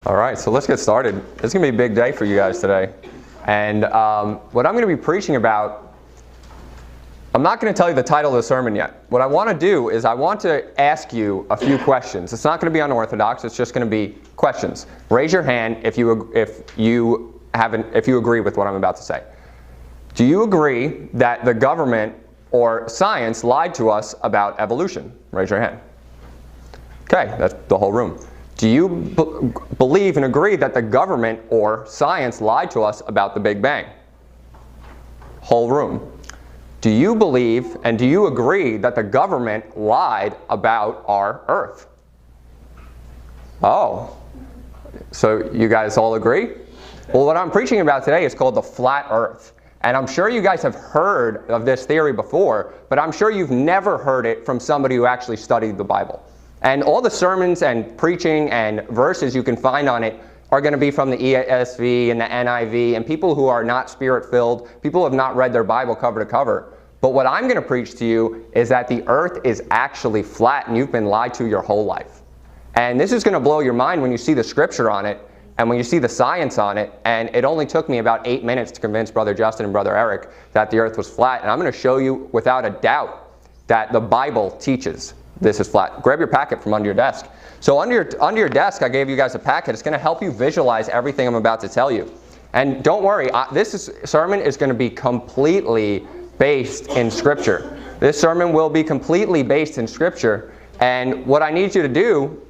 All right, so let's get started. It's going to be a big day for you guys today. And what I'm going to be preaching about, I'm not going to tell you the title of the sermon yet. What I want to do is I want to ask you a few questions. It's not going to be unorthodox. It's just going to be questions. Raise your hand if you agree with what I'm about to say. Do you agree that the government or science lied to us about evolution? Raise your hand. Okay, that's the whole room. Do you believe and agree that the government or science lied to us about the Big Bang? Whole room. Do you believe and do you agree that the government lied about our Earth? Oh, so you guys all agree? Well, what I'm preaching about today is called the flat Earth. And I'm sure you guys have heard of this theory before, but I'm sure you've never heard it from somebody who actually studied the Bible. And all the sermons and preaching and verses you can find on it are going to be from the ESV and the NIV and people who are not spirit-filled, people who have not read their Bible cover to cover. But what I'm going to preach to you is that the earth is actually flat and you've been lied to your whole life. And this is going to blow your mind when you see the scripture on it and when you see the science on it. And it only took me about 8 minutes to convince Brother Justin and Brother Eric that the earth was flat. And I'm going to show you without a doubt that the Bible teaches this is flat. Grab your packet from under your desk. So under your desk, I gave you guys a packet. It's going to help you visualize everything I'm about to tell you. And don't worry, this sermon is going to be completely based in Scripture. This sermon will be completely based in Scripture. And what I need you to do,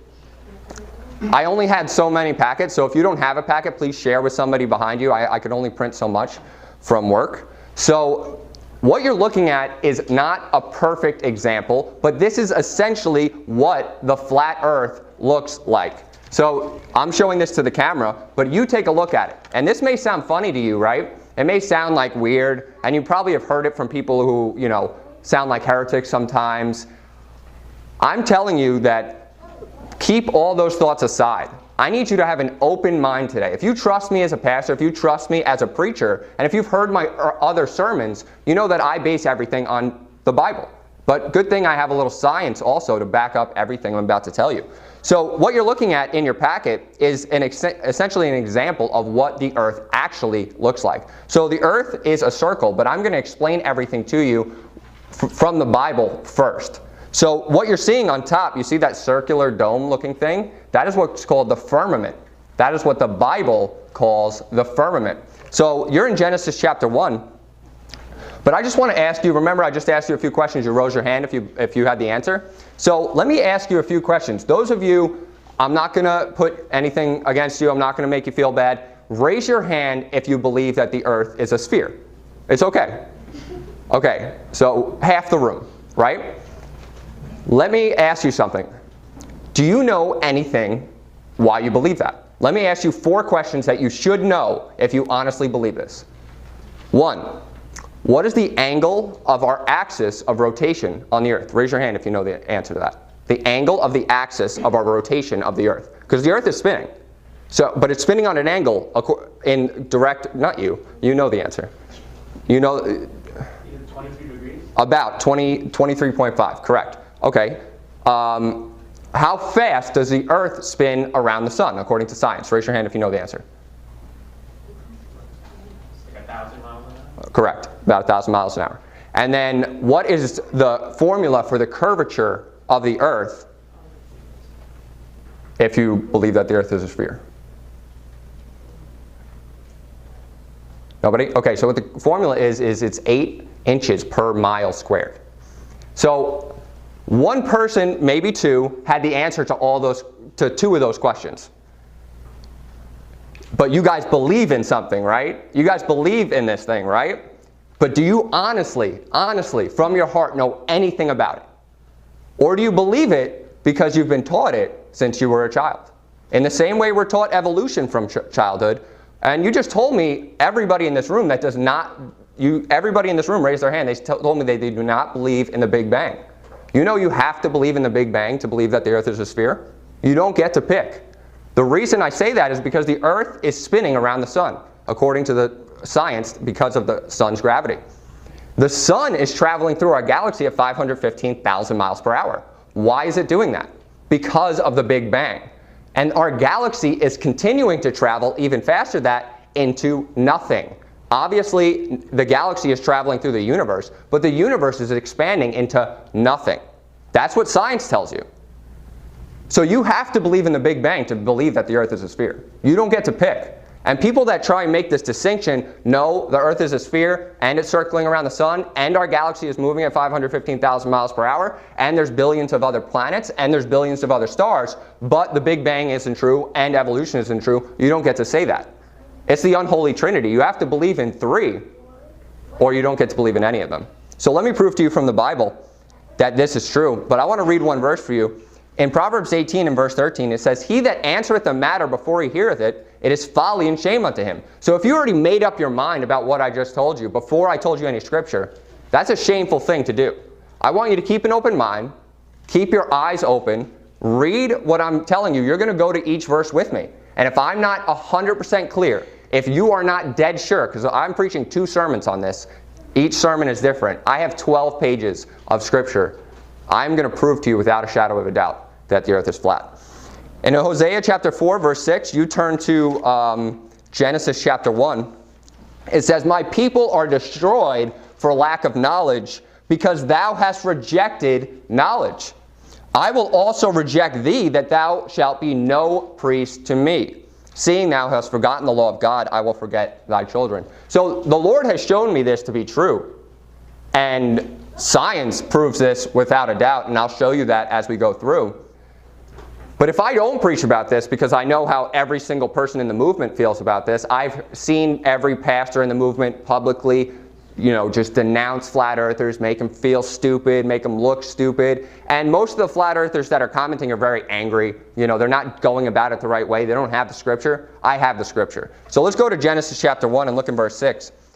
I only had so many packets, so if you don't have a packet, please share with somebody behind you. I could only print so much from work. So what you're looking at is not a perfect example, but this is essentially what the flat earth looks like. So I'm showing this to the camera, but you take a look at it. And this may sound funny to you, right? It may sound like weird, and you probably have heard it from people who, sound like heretics sometimes. I'm telling you that keep all those thoughts aside. I need you to have an open mind today. If you trust me as a pastor, if you trust me as a preacher, and if you've heard my other sermons, you know that I base everything on the Bible. But good thing I have a little science also to back up everything I'm about to tell you. So what you're looking at in your packet is essentially an example of what the earth actually looks like. So the earth is a circle, but I'm going to explain everything to you from the Bible first. So what you're seeing on top, you see that circular dome-looking thing? That is what's called the firmament. That is what the Bible calls the firmament. So you're in Genesis chapter 1. But I just want to ask you, remember I just asked you a few questions. You rose your hand if you had the answer. So let me ask you a few questions. Those of you, I'm not going to put anything against you. I'm not going to make you feel bad. Raise your hand if you believe that the earth is a sphere. It's okay. Okay, so half the room, right? Let me ask you something. Do you know anything why you believe that? Let me ask you 4 questions that you should know if you honestly believe this. 1, what is the angle of our axis of rotation on the earth? Raise your hand if you know the answer to that. The angle of the axis of our rotation of the earth. Because the earth is spinning. But it's spinning on an angle in direct, not you. You know the answer. You know. 23 degrees? About 23.5, correct. Okay. How fast does the earth spin around the sun, according to science? Raise your hand if you know the answer. Like 1,000 miles an hour? Correct. About 1,000 miles an hour. And then what is the formula for the curvature of the earth if you believe that the earth is a sphere? Nobody? Okay, so what the formula is it's 8 inches per mile squared. So one person, maybe 2, had the answer to 2 of those questions. But you guys believe in something, right? You guys believe in this thing, right? But do you honestly, from your heart know anything about it? Or do you believe it because you've been taught it since you were a child? In the same way we're taught evolution from childhood, and you just told me everybody in this room that does not, everybody in this room raised their hand. They told me they do not believe in the Big Bang. You know you have to believe in the Big Bang to believe that the earth is a sphere. You don't get to pick. The reason I say that is because the earth is spinning around the sun, according to the science, because of the sun's gravity. The sun is traveling through our galaxy at 515,000 miles per hour. Why is it doing that? Because of the Big Bang. And our galaxy is continuing to travel even faster than that into nothing. Obviously, the galaxy is traveling through the universe, but the universe is expanding into nothing. That's what science tells you. So you have to believe in the Big Bang to believe that the Earth is a sphere. You don't get to pick. And people that try and make this distinction, no, the Earth is a sphere, and it's circling around the sun, and our galaxy is moving at 515,000 miles per hour, and there's billions of other planets, and there's billions of other stars, but the Big Bang isn't true, and evolution isn't true. You don't get to say that. It's the unholy trinity. You have to believe in three, or you don't get to believe in any of them. So let me prove to you from the Bible that this is true, but I want to read one verse for you. In Proverbs 18 and verse 13, it says, "He that answereth a matter before he heareth it, it is folly and shame unto him." So if you already made up your mind about what I just told you before I told you any scripture, that's a shameful thing to do. I want you to keep an open mind, keep your eyes open, read what I'm telling you. You're going to go to each verse with me. And if I'm not 100% clear, if you are not dead sure, because I'm preaching 2 sermons on this, each sermon is different. I have 12 pages of scripture. I'm going to prove to you without a shadow of a doubt that the earth is flat. In Hosea chapter 4, verse 6, you turn to Genesis chapter 1. It says, "My people are destroyed for lack of knowledge, because thou hast rejected knowledge. I will also reject thee, that thou shalt be no priest to me. Seeing thou hast forgotten the law of God, I will forget thy children." So the Lord has shown me this to be true. And science proves this without a doubt, and I'll show you that as we go through. But if I don't preach about this, because I know how every single person in the movement feels about this, I've seen every pastor in the movement publicly, just denounce flat earthers, make them feel stupid, make them look stupid. And most of the flat earthers that are commenting are very angry. They're not going about it the right way. They don't have the scripture. I have the scripture. So let's go to Genesis chapter 1 and look in verse 6.